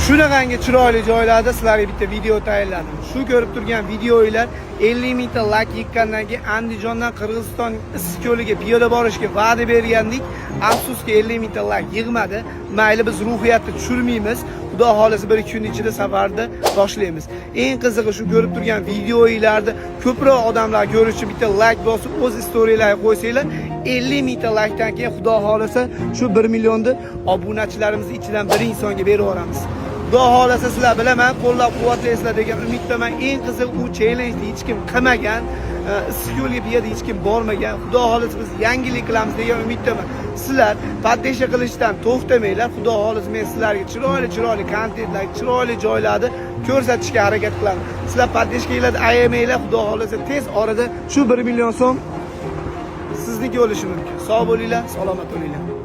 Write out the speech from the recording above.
Shunaqangi chiroyli joylarda sizlarga bitta video tayyorladim. Shu ko'rib turgan videolar 50 mingta like yekkandan keyin Andijondan Qirg'iziston Issiqko'liga piyoda borishga va'da bergandik. Afsuski 50 mingta like yig'madi. Mayli, biz ruhiyatni tushirmaymiz. Xudo xolasa 1-2 kun ichida safarni boshlaymiz. Eng qizig'i shu ko'rib turgan videolarni ko'proq odamlar ko'rish uchun bitta like bosib o'z storylarga qo'ysanglar, 50 mingta likedan keyin Xudo xolasa shu 1 millionni obunachilarimiz ichidan bir insonga berib yuboramiz. Xudo xolasa sizlar bilaman, qo'llab-quvvatlaysizlar degan umiddaman. Eng qizig'i u challenge hech kim qilmagan, Issiqko'lga piyoda hech kim bormagan. Xudo xolasa biz yangilik qilamiz degan umiddaman. Sizlar podpishka qilishdan to'xtamanglar. Xudo xolasa men sizlarga chiroyli kontentlar, chiroyli joylarni ko'rsatishga harakat qilaman. Sizlar podpishkalarni ayamanglar. Xudo xolasa tez orada shu 1 million so'm sizniki bo'lishi mumkin. Sog' bo'linglar, salomat bo'linglar.